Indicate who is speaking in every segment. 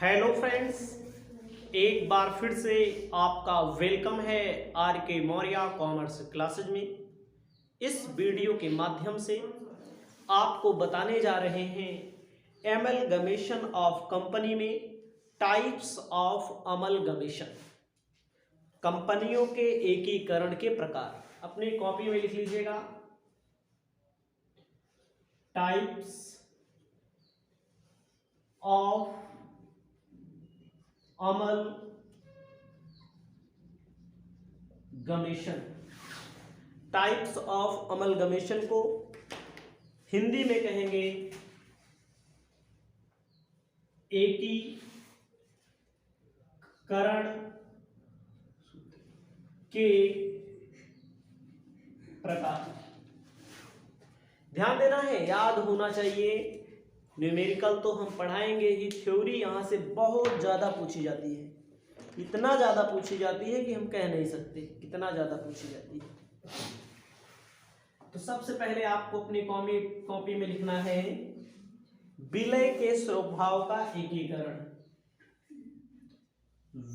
Speaker 1: Hello friends, एक बार फिर से आपका वेलकम है आर के मौर्य कॉमर्स क्लासेज में। इस वीडियो के माध्यम से आपको बताने जा रहे हैं एमलगमेशन ऑफ कंपनी में टाइप्स ऑफ अमलगमेशन, कंपनियों के एकीकरण के प्रकार। अपनी कॉपी में लिख लीजिएगा, types of amalgamation. Types of amalgamation को हिंदी में कहेंगे एकीकरण के प्रकार। ध्यान देना है, याद होना चाहिए। न्यूमेरिकल तो हम पढ़ाएंगे ही, थ्योरी यहां से बहुत ज्यादा पूछी जाती है। इतना ज्यादा पूछी जाती है कि हम कह नहीं सकते कितना ज्यादा पूछी जाती है। तो सबसे पहले आपको अपनी कॉपी में लिखना है विलय के स्वभाव का एकीकरण।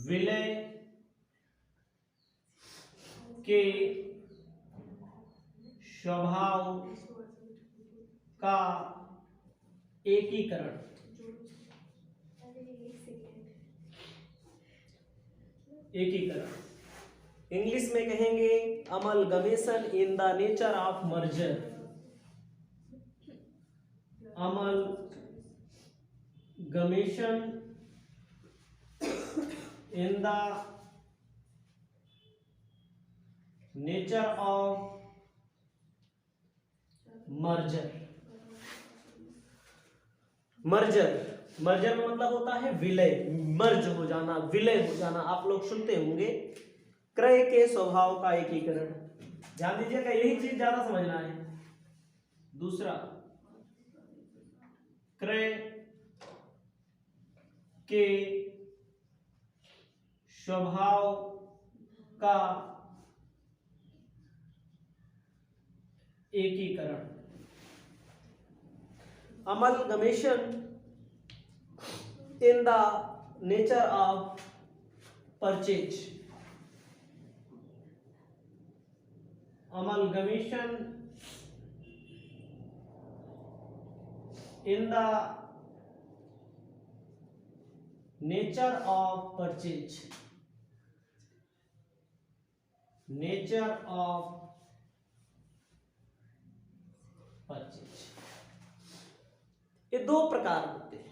Speaker 1: विलय के स्वभाव का एकीकरण। इंग्लिश में कहेंगे amalgamation in the nature of merger. Amalgamation in the nature of merger. Merger merger का मतलब होता है विलय, मर्ज हो जाना, विलय हो जाना। आप लोग सुनते होंगे क्रय के स्वभाव का एकीकरण। ध्यान दीजिएगा, यही चीज ज्यादा समझना है। दूसरा, क्रय के स्वभाव का एकीकरण। Amalgamation in the nature of purchase. Amalgamation in the nature of purchase. Nature of purchase. ये दो प्रकार होते हैं।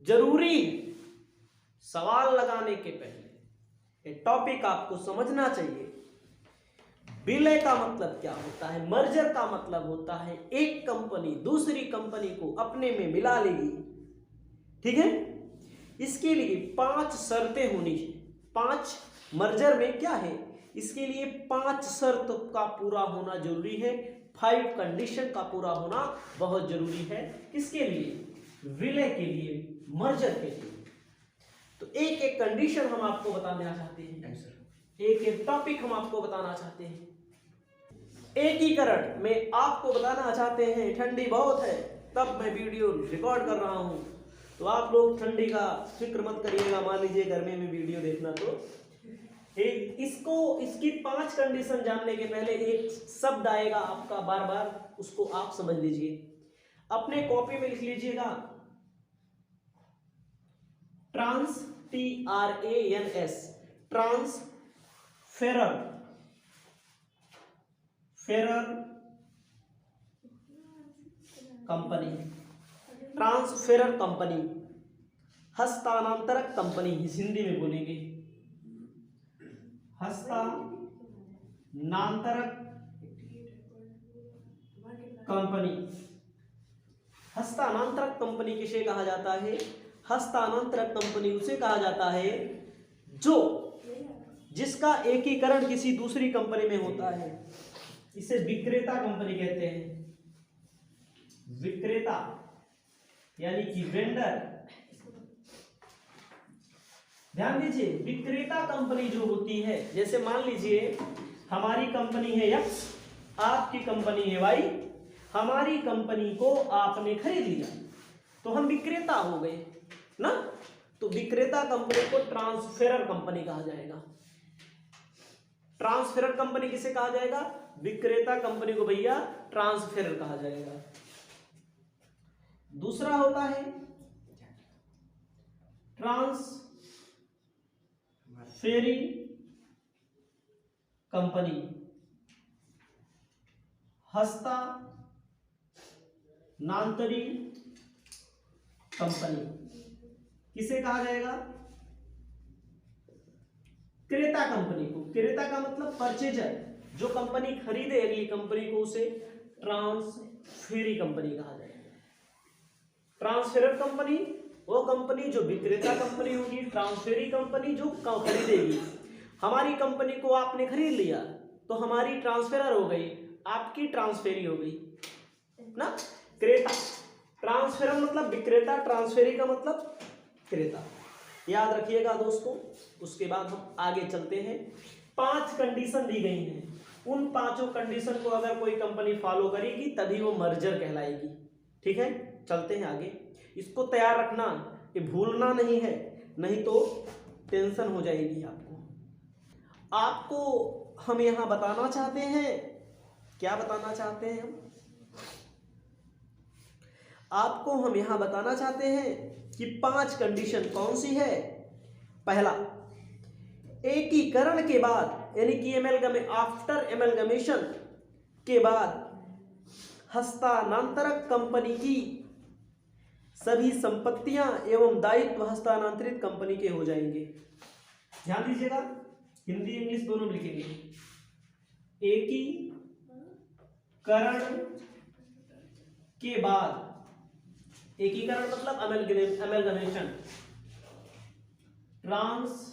Speaker 1: जरूरी सवाल लगाने के पहले ये टॉपिक आपको समझना चाहिए। विलय का मतलब क्या होता है, मर्जर का मतलब होता है एक कंपनी दूसरी कंपनी को अपने में मिला लेगी। ठीक है, इसके लिए 5 शर्तें होनी है। 5 मर्जर में क्या है, इसके लिए 5 शर्त का पूरा होना जरूरी है। 5 कंडीशन का पूरा होना बहुत जरूरी है। किसके लिए? विलय के लिए, मर्जर के लिए। तो एक एक कंडीशन हम आपको बताना चाहते हैं, एक एक टॉपिक हम आपको बताना चाहते हैं। एकीकरण में आपको बताना चाहते हैं, ठंडी बहुत है तब मैं वीडियो रिकॉर्ड कर रहा हूं, तो आप लोग ठंडी का फिक्र मत करिएगा। मान लीजिए गर्मी में वीडियो देखना, तो इसकी 5 कंडीशन जानने के पहले एक शब्द आएगा आपका बार बार, उसको आप समझ लीजिए। अपने कॉपी में लिख लीजिएगा trans, TRANS, transferor company. Transferor company, हस्तांतरक कंपनी, हिंदी में बोलेंगे हस्तांतरक कंपनी। हस्तांतरक कंपनी किसे कहा जाता है? हस्तांतरक कंपनी उसे कहा जाता है जिसका एकीकरण किसी दूसरी कंपनी में होता है। इसे विक्रेता कंपनी कहते हैं। विक्रेता यानी कि वेंडर। ध्यान दीजिए, विक्रेता कंपनी जो होती है, जैसे मान लीजिए हमारी कंपनी है X, आपकी कंपनी है Y। हमारी कंपनी को आपने खरीद लिया तो हम विक्रेता हो गए। ना। तो विक्रेता कंपनी को ट्रांसफेरर कंपनी कहा जाएगा। ट्रांसफेरर कंपनी किसे कहा जाएगा? विक्रेता कंपनी को भैया ट्रांसफेरर कहा जाएगा। दूसरा होता है ट्रांसफेरी कंपनी, हस्तांतरी कंपनी किसे कहा जाएगा? क्रेता कंपनी को। क्रेता का मतलब परचेजर, जो कंपनी खरीदे अगली कंपनी को, उसे ट्रांसफेरी कंपनी कहा जाएगा। ट्रांसफेरर कंपनी वो कंपनी जो विक्रेता कंपनी होगी, ट्रांसफेरी कंपनी जो खरीदेगी। हमारी कंपनी को आपने खरीद लिया तो हमारी ट्रांसफेरर हो गई, आपकी ट्रांसफेरी हो गई ना। क्रेता, ट्रांसफेरर मतलब विक्रेता, ट्रांसफेरी का मतलब क्रेता। याद रखिएगा दोस्तों। उसके बाद हम आगे चलते हैं। 5 कंडीशन दी गई हैं, उन 5 कंडीशन को अगर कोई कंपनी फॉलो करेगी तभी वो मर्जर कहलाएगी। ठीक है, चलते हैं आगे। इसको तैयार रखना, ये भूलना नहीं है, नहीं तो टेंशन हो जाएगी आपको हम यहाँ बताना चाहते हैं, क्या बताना चाहते हैं आपको हम यहाँ बताना चाहते हैं कि 5 कंडीशन कौन सी है। पहला, एकीकरण के बाद, यानी कि आफ्टर एमलगमेशन के बाद हस्तांतरक कंपनी की सभी संपत्तियां एवं दायित्व हस्तांतरित कंपनी के हो जाएंगे। ध्यान दीजिएगा, हिंदी इंग्लिश दोनों में लिखेंगे। एकीकरण के बाद, एकीकरण मतलब अमेलगमेशन, ट्रांसफेरर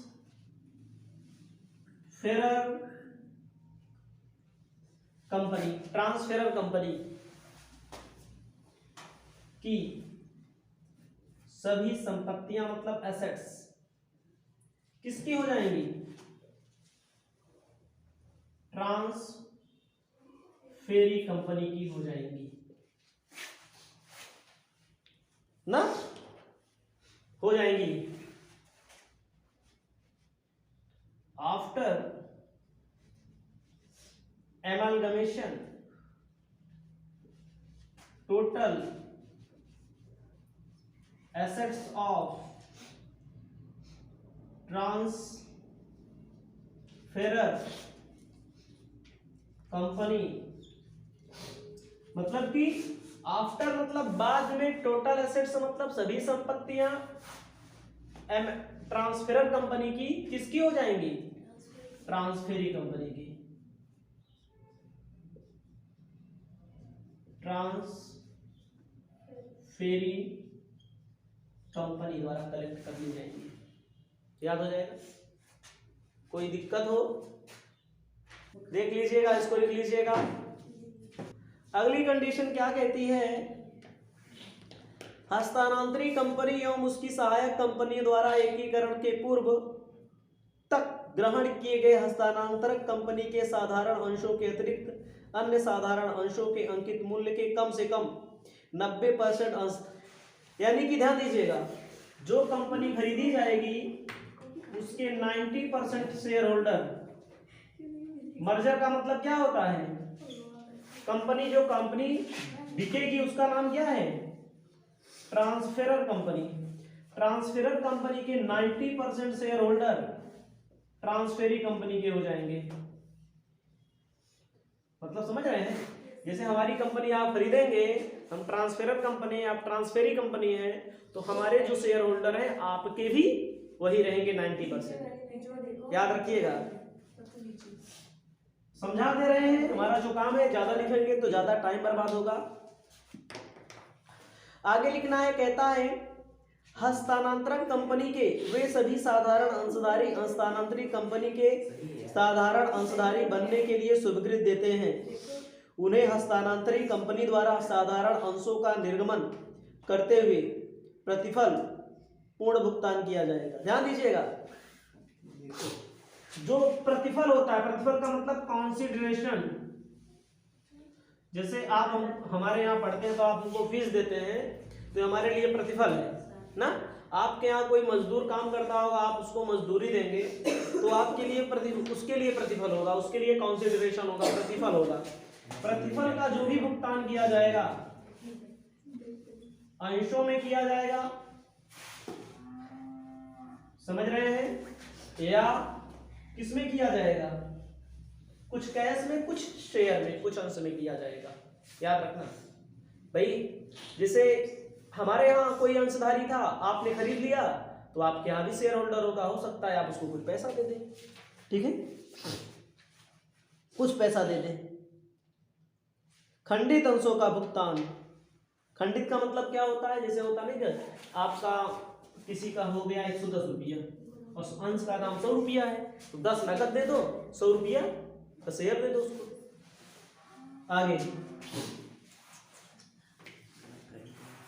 Speaker 1: कंपनी की सभी संपत्तियां मतलब एसेट्स किसकी हो जाएंगी? ट्रांसफेरी कंपनी की हो जाएंगी ना, हो जाएंगी। After amalgamation total assets of transferor company, मतलब कि आफ्टर मतलब बाद में, टोटल एसेट्स मतलब सभी संपत्तियां ट्रांसफेरर कंपनी की किसकी हो जाएंगी? ट्रांसफेरी कंपनी की। ट्रांसफेरी कंपनी द्वारा कलेक्ट कर ली जाएंगी। याद हो जाएगा? कोई दिक्कत हो देख लीजिएगा, इसको लिख लीजिएगा। अगली कंडीशन क्या कहती है? हस्तांतरी कंपनी एवं उसकी सहायक कंपनी द्वारा एकीकरण के पूर्व तक ग्रहण किए गए हस्तांतरक कंपनी के साधारण अंशों के अतिरिक्त अन्य साधारण अंशों के अंकित मूल्य के कम से कम 90% अंश, यानी कि ध्यान दीजिएगा, जो कंपनी खरीदी जाएगी उसके 90% शेयर होल्डर। मर्जर का मतलब क्या होता है? कंपनी, जो कंपनी बिकेगी उसका नाम क्या है? ट्रांसफेरर कंपनी। ट्रांसफेरर कंपनी के 90% शेयर होल्डर ट्रांसफेरी कंपनी के हो जाएंगे। मतलब समझ रहे हैं? जैसे हमारी कंपनी आप खरीदेंगे, हम ट्रांसफेरर कंपनी, आप ट्रांसफेरी कंपनी है, तो हमारे जो शेयर होल्डर हैं आपके भी वही रहेंगे 90%। याद रखिएगा, समझा दे रहे हैं। हमारा जो काम है, ज्यादा लिखेंगे तो ज्यादा टाइम बर्बाद होगा। आगे लिखना है, कहता है हस्तांतरक कंपनी के वे सभी साधारण अंशधारी हस्तांतरित कंपनी के साधारण अंशधारी बनने के लिए स्वीकृति देते हैं। उन्हें हस्तांतरित कंपनी द्वारा साधारण अंशों का निर्गमन करते हुए प्रतिफल पूर्ण भुगतान किया जाएगा। ध्यान दीजिएगा, जो प्रतिफल होता है, प्रतिफल का मतलब कॉन्सिडरेशन। जैसे आप हमारे यहाँ पढ़ते हैं तो आप उनको फीस देते हैं, तो हमारे लिए प्रतिफल है ना। आपके यहाँ कोई मजदूर काम करता होगा, आप उसको मजदूरी देंगे तो आपके लिए उसके लिए प्रतिफल होगा, उसके लिए कंसिडरेशन होगा, प्रतिफल होगा। प्रतिफल का जो भी भुगतान किया जाएगा अंशों में किया जाएगा, समझ रहे हैं, या किस में किया जाएगा, कुछ कैश में, कुछ शेयर में, कुछ अंश में किया जाएगा। याद रखना भाई, जैसे हमारे यहाँ कोई अंशधारी था, आपने खरीद लिया तो आपके यहाँ भी शेयर होल्डर होगा, हो सकता है आप उसको कुछ पैसा दे दें, ठीक है, कुछ पैसा दे दें। खंडित अंशों का भुगतान, खंडित का मतलब क्या होता है, जैसे होता नहीं कि आपका किसी का हो गया 110 रुपया और अंश का दाम 100 रुपया है, तो 10 नकद दे दो, 100 रुपया का शेयर दे दो उसको। आगे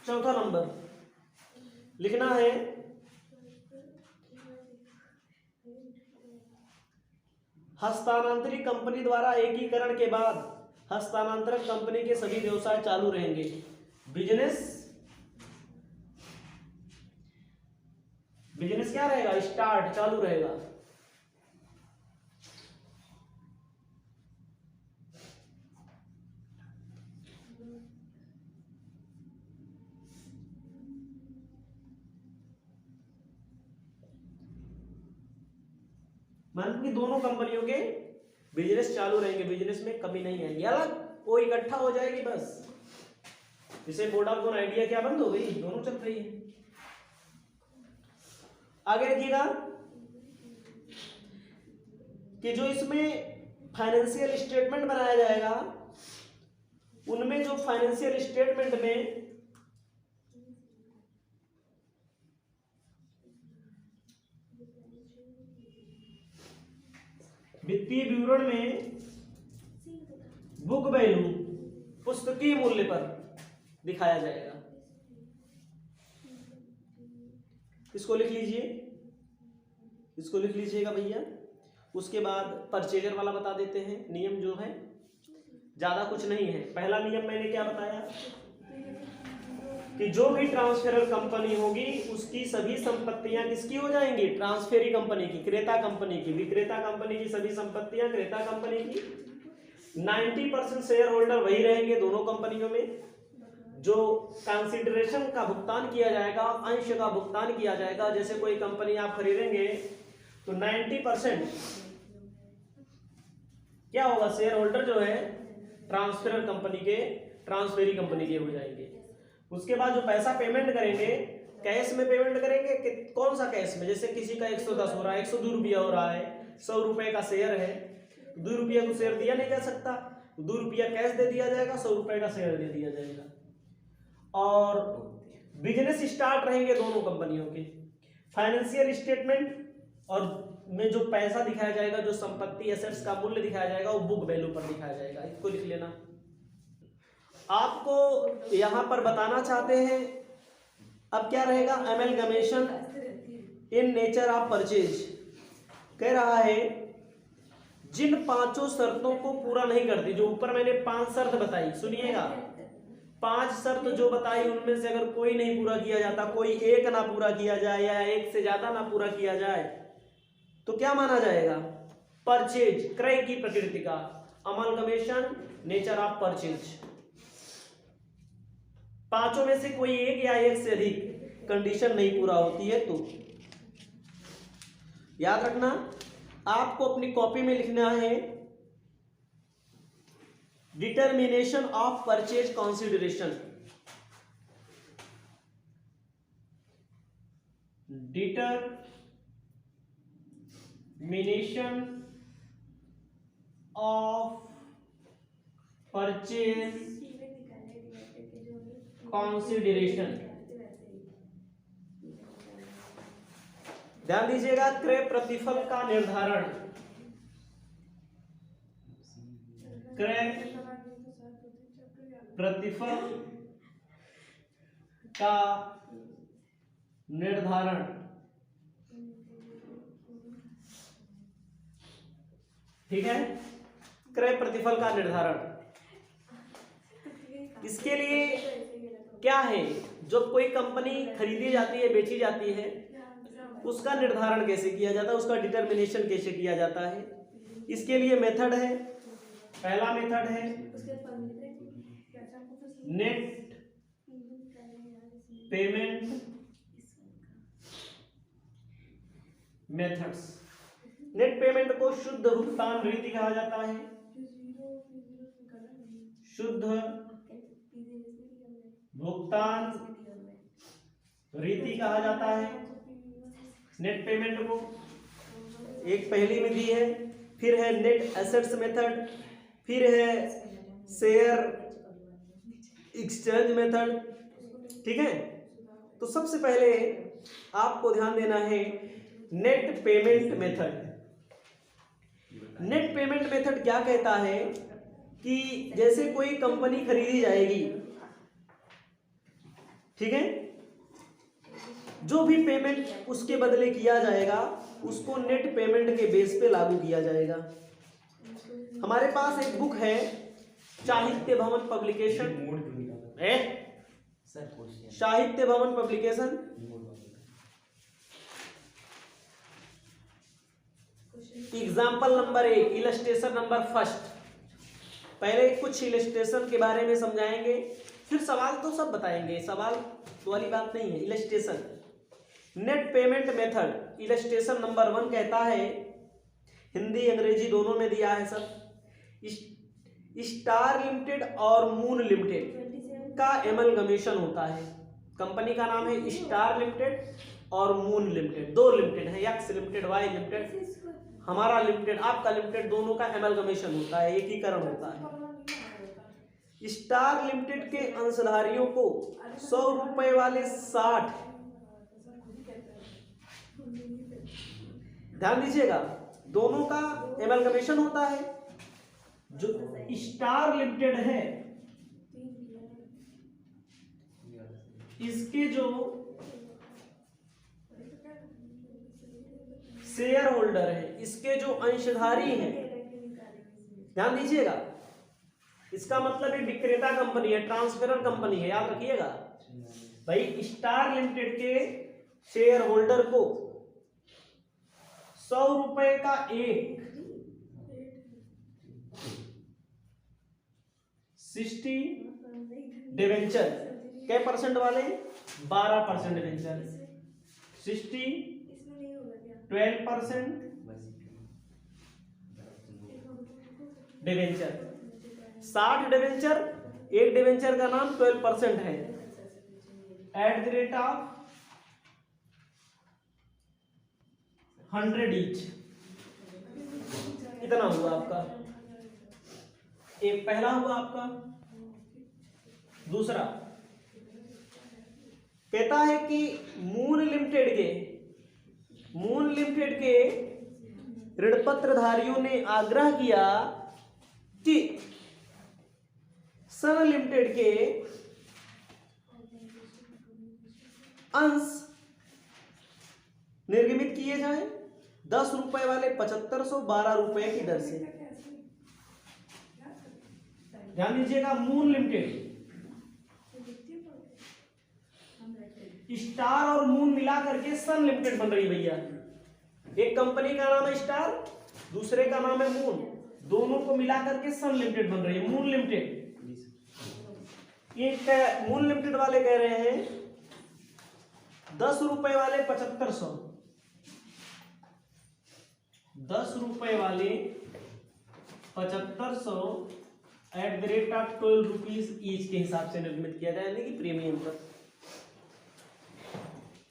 Speaker 1: चौथा नंबर लिखना है हस्तांतरित कंपनी द्वारा एकीकरण के बाद हस्तांतरक कंपनी के सभी व्यवसाय चालू रहेंगे। बिजनेस क्या रहेगा, स्टार्ट, चालू रहेगा। मतलब कि दोनों कंपनियों के बिजनेस चालू रहेंगे, बिजनेस में कमी नहीं आएगी, अलग वो इकट्ठा हो जाएगी बस। जैसे वोडाफोन आइडिया क्या बंद हो गई, दोनों चल रही है। आगे देखिएगा कि जो इसमें फाइनेंशियल स्टेटमेंट बनाया जाएगा, उनमें जो फाइनेंशियल स्टेटमेंट में वित्तीय विवरण में बुक वैल्यू, पुस्तकीय मूल्य पर दिखाया जाएगा। इसको लिख लीजिए, इसको लिख लीजिएगा भैया। उसके बाद परचेजर वाला बता देते हैं। नियम जो है ज्यादा कुछ नहीं है। पहला नियम मैंने क्या बताया कि जो भी ट्रांसफरर कंपनी होगी उसकी सभी संपत्तियां किसकी हो जाएंगी, ट्रांसफेरी कंपनी की, क्रेता कंपनी की। विक्रेता कंपनी की सभी संपत्तियां क्रेता कंपनी की। 90% शेयर होल्डर वही रहेंगे दोनों कंपनियों में। जो कंसिडरेशन का भुगतान किया जाएगा, अंश का भुगतान किया जाएगा, जैसे कोई कंपनी आप खरीदेंगे तो 90% क्या होगा, शेयर होल्डर जो है ट्रांसफरर कंपनी के, ट्रांसफेरी कंपनी के हो जाएंगे। उसके बाद जो पैसा पेमेंट करेंगे, कैश में पेमेंट करेंगे कि कौन सा कैश में, जैसे किसी का 110 हो रहा है, 102 रुपया हो रहा है, 100 रुपए का शेयर है, 2 रुपया को शेयर दिया नहीं जा सकता, 2 रुपया कैश दे दिया जाएगा, 100 रुपए का शेयर दे दिया जाएगा। और बिजनेस स्टार्ट रहेंगे दोनों कंपनियों के। फाइनेंशियल स्टेटमेंट और में जो पैसा दिखाया जाएगा, जो संपत्ति एसेट्स का मूल्य दिखाया जाएगा, वो बुक वैल्यू पर दिखाया जाएगा। इसको लिख लेना। आपको यहां पर बताना चाहते हैं अब क्या रहेगा, amalgamation in nature of purchase. कह रहा है जिन 5 शर्तों को पूरा नहीं करती, जो ऊपर मैंने 5 शर्त बताई, सुनिएगा, 5 शर्त जो बताई उनमें से अगर कोई नहीं पूरा किया जाता, कोई एक ना पूरा किया जाए या एक से ज्यादा ना पूरा किया जाए, तो क्या माना जाएगा, परचेज, क्रय की प्रकृति का। Amalgamation nature of purchase. 5 में से कोई एक या एक से अधिक कंडीशन नहीं पूरा होती है तो याद रखना। आपको अपनी कॉपी में लिखना है determination of purchase consideration. Determination of purchase consideration. ध्यान दीजिएगा, क्रय प्रतिफल का निर्धारण, क्रय प्रतिफल का निर्धारण। ठीक है, क्रय प्रतिफल का निर्धारण। इसके लिए क्या है, जब कोई कंपनी खरीदी जाती है, बेची जाती है, उसका निर्धारण कैसे किया जाता है, उसका डिटर्मिनेशन कैसे किया जाता है, इसके लिए मेथड है। पहला मेथड है net payment methods. Net payment को शुद्ध भुगतान रीति कहा जाता है। शुद्ध भुगतान रीति कहा जाता है नेट पेमेंट को। एक पहली विधि है, फिर है नेट एसेट्स मेथड, फिर है शेयर एक्सचेंज मेथड। ठीक है, तो सबसे पहले आपको ध्यान देना है net payment method. Net payment method क्या कहता है कि जैसे कोई कंपनी खरीदी जाएगी, ठीक है, जो भी पेमेंट उसके बदले किया जाएगा उसको नेट पेमेंट के बेस पे लागू किया जाएगा। हमारे पास एक बुक है साहित्य भवन पब्लिकेशन, साहित्य भवन publication. Example number 1, illustration number first. पहले कुछ इलस्ट्रेशन के बारे में समझाएंगे, फिर सवाल तो सब बताएंगे, सवाल तो वाली बात नहीं है। Illustration net payment method, illustration number 1 कहता है, हिंदी अंग्रेजी दोनों में दिया है सब, स्टार लिमिटेड और मून लिमिटेड का एमलगमेशन होता है। कंपनी का नाम है स्टार लिमिटेड और मून लिमिटेड, दो लिमिटेड है, एक्स लिमिटेड, वाई लिमिटेड, हमारा लिमिटेड, आपका लिमिटेड, दोनों का एमलगमेशन होता है, एकीकरण होता है। स्टार लिमिटेड के अंशधारियों को 100 रुपए वाले 60, ध्यान दीजिएगा, दोनों का एमलगमेशन होता है। जो स्टार लिमिटेड है इसके जो शेयर होल्डर है, इसके जो अंशधारी हैं, ध्यान दीजिएगा, इसका मतलब एक विक्रेता कंपनी है, ट्रांसफरर कंपनी है, याद रखिएगा भाई। स्टार लिमिटेड के शेयर होल्डर को 100 रुपए का एक 60 डिवेंचर, क्या परसेंट वाले, 12% डिवेंचर, 60 12% डिवेंचर, 60 डिवेंचर, एक डिवेंचर का नाम 12% है, at the rate of 100 each. इतना हुआ आपका, एक पहला हुआ आपका। दूसरा कहता है कि मून लिमिटेड के ऋणपत्रधारियों ने आग्रह किया कि सन लिमिटेड के अंश निर्गमित किए जाएं 10 रुपए वाले 7500 12 रुपए की दर से। ध्यान दीजिएगा, मून लिमिटेड, स्टार और मून मिला करके सन लिमिटेड बन रही है भैया। एक कंपनी का नाम है स्टार, दूसरे का नाम है मून, दोनों को मिला करके सन लिमिटेड बन रही है, मून लिमिटेड। एक मून लिमिटेड वाले कह रहे हैं 10 रुपए वाले 7500, 10 रुपए वाले 7500 at the rate of 12 rupees each के हिसाब से निर्मित किया जाए, यानी कि प्रीमियम पर।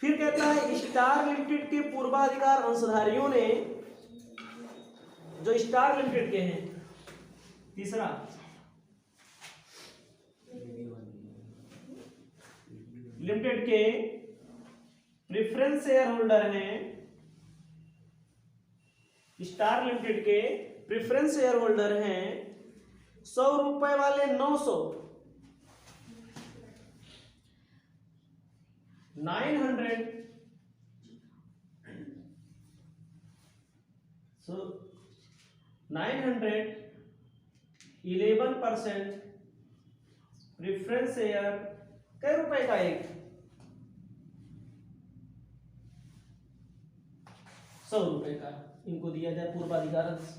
Speaker 1: फिर कहता है स्टार लिमिटेड के पूर्वाधिकार अंशधारियों ने, जो स्टार लिमिटेड के हैं, तीसरा लिमिटेड के प्रेफरेंस शेयर होल्डर हैं, स्टार लिमिटेड के प्रेफरेंस शेयर होल्डर हैं 100 रुपए वाले 900, 900, so 900 11% प्रेफरेंस शेयर, कै रुपए का एक 100 रुपए का इनको दिया जाए पूर्वाधिकार अंश।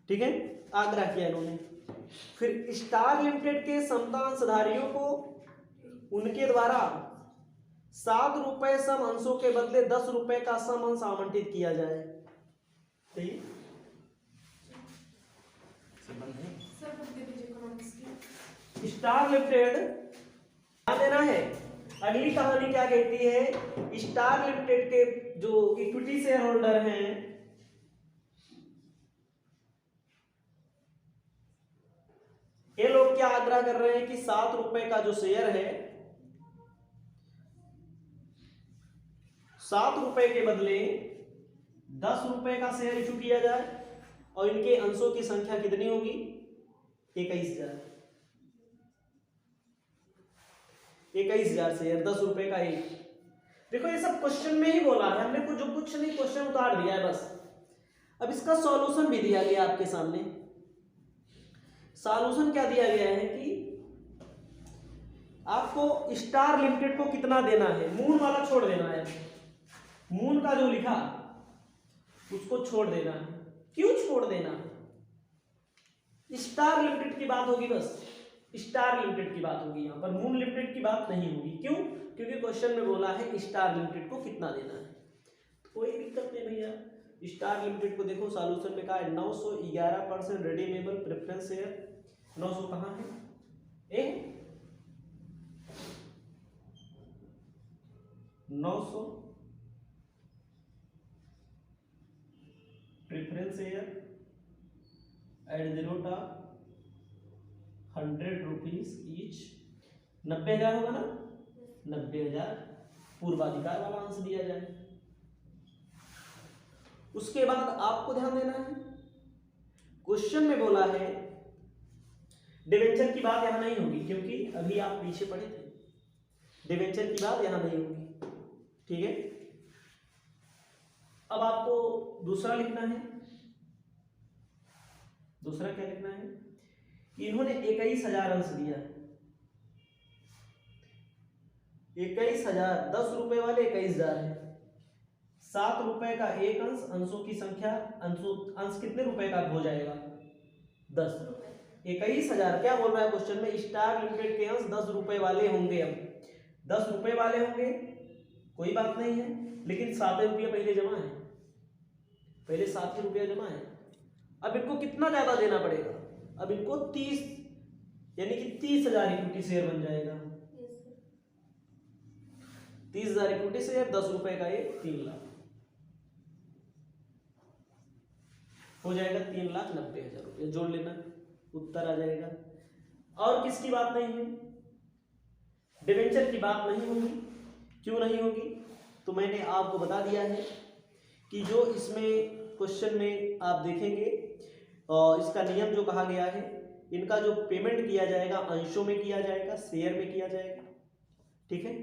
Speaker 1: ठीक है, आग्रह किया इन्होंने। फिर स्टार लिमिटेड के समता अंशधारियों को उनके द्वारा 7 रुपए सम अंशों के बदले 10 रुपए का सम अंश आवंटित किया जाए। सही स्टार लिमिटेड ध्यान देना है। अगली कहानी क्या कहती है, स्टार लिमिटेड के जो इक्विटी शेयर होल्डर हैं ये लोग क्या आग्रह कर रहे हैं कि 7 रुपए का जो शेयर है 7 रुपए के बदले 10 रुपए का शेयर इशू किया जाए और इनके अंशों की संख्या कितनी होगी, 21,000। 21,000 शेयर 10 रुपए का एक। देखो ये सब क्वेश्चन में ही बोला है हमने, जो कुछ नहीं क्वेश्चन उतार दिया है बस। अब इसका सॉल्यूशन भी दिया गया आपके सामने। सॉल्यूशन क्या दिया गया है कि आपको स्टार लिमिटेड को कितना देना है, मून वाला छोड़ देना है, मून का जो लिखा उसको छोड़ देना है। क्यों छोड़ देना है, स्टार लिमिटेड की बात होगी, बस स्टार लिमिटेड की बात होगी, यहां पर मून लिमिटेड की बात नहीं होगी। क्यों, क्योंकि क्वेश्चन में बोला है स्टार लिमिटेड को कितना देना है। तो कोई दिक्कत नहीं भैया, स्टार लिमिटेड को देखो सॉल्यूशन में कहा है 911% रिडीमेबल प्रेफरेंस शेयर। 900 कहां है, ए 900 preference share at the rate of 100 rupees each. 90,000 होगा ना, 90,000 पूर्वाधिकार वाला अंश दिया जाए। उसके बाद आपको ध्यान देना है, क्वेश्चन में बोला है डिवेंचर की बात यहां नहीं होगी, क्योंकि अभी आप पीछे पढ़े थे, डिवेंचर की बात यहां नहीं होगी। ठीक है, अब आपको दूसरा लिखना है। दूसरा क्या लिखना है कि इन्होंने 21,000 अंश दिया है। 21,000 10 रुपए वाले 21,000 है। 7 रुपए का एक अंश, अंशों की संख्या, अंश कितने रुपए का हो जाएगा, 10 रुपए। 21,000 क्या बोल रहा है क्वेश्चन में, स्टार लिमिटेड के अंश 10 रुपए वाले होंगे। अब 10 रुपए वाले होंगे कोई बात नहीं है, लेकिन 7 रुपये पहले जमा है, पहले 7 रुपया जमा है। अब इनको कितना ज्यादा देना पड़ेगा, अब इनको 30 यानी कि 30,000 इक्विटी शेयर बन जाएगा। 30,000 इक्विटी शेयर 10 रुपए का ये 3 लाख हो जाएगा। 3,90,000 रुपये जोड़ लेना, उत्तर आ जाएगा। और किसकी बात नहीं है, डिवेंचर की बात नहीं होगी। क्यों नहीं होगी, तो मैंने आपको बता दिया है कि जो इसमें क्वेश्चन में आप देखेंगे इसका नियम जो कहा गया है, इनका जो पेमेंट किया जाएगा अंशों में किया जाएगा, शेयर में किया जाएगा। ठीक है,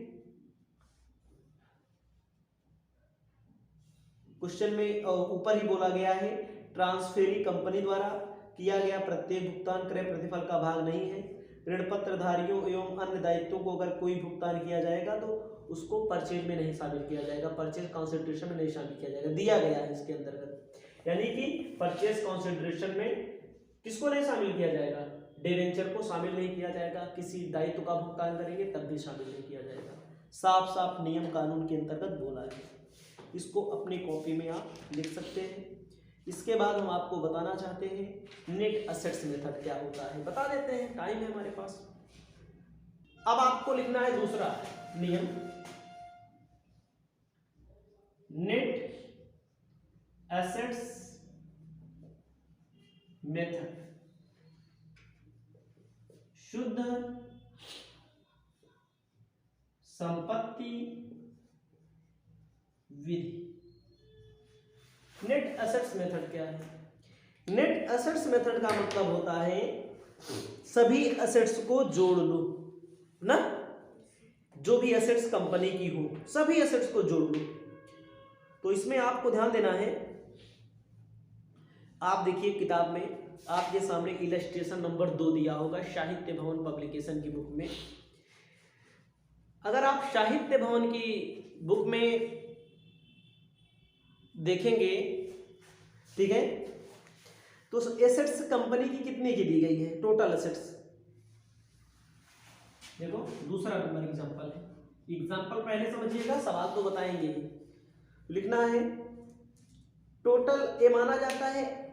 Speaker 1: क्वेश्चन में ऊपर ही बोला गया है ट्रांसफेरी कंपनी द्वारा किया गया प्रत्येक भुगतान क्रय प्रतिफल का भाग नहीं है। ऋण पत्रधारियों एवं अन्य दायित्वों को अगर कोई भुगतान किया जाएगा तो उसको परचेज में नहीं शामिल किया जाएगा, परचेज कंसिडरेशन में नहीं शामिल किया जाएगा, दिया गया है इसके अंतर्गत। यानी कि परचेज कंसिडरेशन में किसको नहीं शामिल किया जाएगा, डिवेंचर को शामिल नहीं किया जाएगा, किसी दायित्व का भुगतान करेंगे तब भी शामिल नहीं किया जाएगा। साफ साफ नियम कानून के अंतर्गत बोला है, इसको अपनी कॉपी में आप लिख सकते हैं। इसके बाद हम आपको बताना चाहते हैं नेट असेट्स मेथड क्या होता है, बता देते हैं, टाइम है हमारे पास। अब आपको लिखना है दूसरा नियम, नेट एसेट्स मेथड, शुद्ध संपत्ति विधि। नेट एसेट्स मेथड क्या है, नेट एसेट्स मेथड का मतलब होता है सभी एसेट्स को जोड़ लो ना, जो भी एसेट्स कंपनी की हो सभी एसेट्स को जोड़ लो। तो इसमें आपको ध्यान देना है, आप देखिए किताब में आपके सामने इलस्ट्रेशन नंबर 2 दिया होगा साहित्य भवन पब्लिकेशन की बुक में। अगर आप साहित्य भवन की बुक में देखेंगे, ठीक है, तो एसेट्स कंपनी की कितने की दी गई है, टोटल एसेट्स। देखो दूसरा नंबर एग्जांपल है, एग्जांपल पहले समझिएगा, सवाल तो बताएंगे। लिखना है टोटल, ये माना जाता है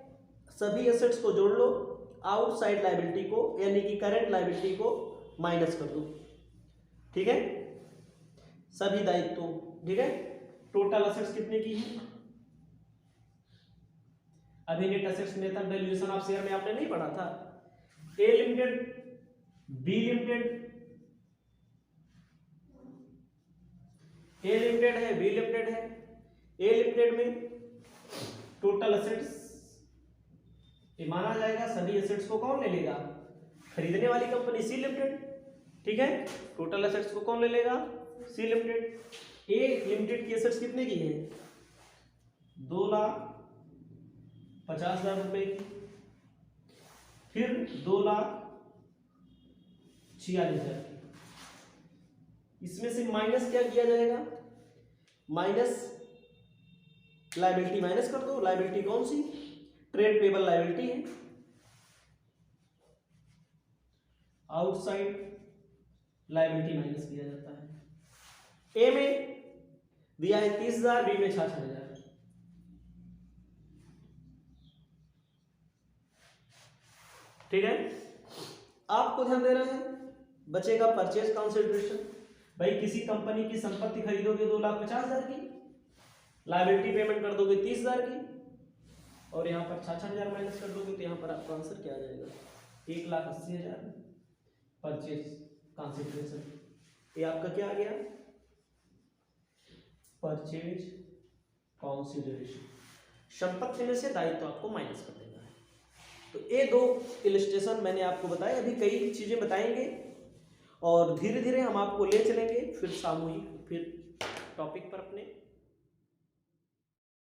Speaker 1: सभी एसेट्स को जोड़ लो, आउटसाइड लायबिलिटी को यानी कि करंट लायबिलिटी को माइनस कर दो, ठीक है, सभी दायित्व, ठीक है। टोटल एसेट्स कितने की है, अभी net assets method valuation of share में आपने नहीं पढ़ा था, ए लिमिटेड, बी लिमिटेड, ए लिमिटेड है, बी लिमिटेड है। ए लिमिटेड में टोटल एसेट्स ये माना जाएगा, सभी एसेट्स को कौन ले लेगा, खरीदने वाली कंपनी सी लिमिटेड, ठीक है। टोटल एसेट्स को कौन ले लेगा, सी लिमिटेड। ए लिमिटेड की एसेट्स कितने की है, 2,50,000 रुपए की, फिर 2,46,000 की। इसमें से माइनस क्या किया जाएगा, माइनस लायबिलिटी माइनस कर दो। लायबिलिटी कौन सी, ट्रेड पेबल लायबिलिटी है। आउटसाइड लायबिलिटी माइनस किया जाता है। ए में दिया है 30,000, बी में 66,000। ठीक है, आपको ध्यान देना है। बचेगा परचेज कंसिडरेशन, भाई किसी कंपनी की संपत्ति खरीदोगे 2,50,000 की, लायबिलिटी पेमेंट कर दोगे 30,000 की, और यहाँ पर 66,000 माइनस कर दोगे, तो यहाँ पर आपका आंसर क्या आ जाएगा, 1,80,000 परचेज कंसिडरेशन। ये आपका क्या आ गया, परचेज कंसिडरेशन। संपत्ति में से दायित्व आपको माइनस कर देना है। तो ये दो इलस्ट्रेशन मैंने आपको बताए, अभी कई चीजें बताएंगे और धीरे धीरे हम आपको ले चलेंगे फिर सामूहिक, फिर टॉपिक पर अपने।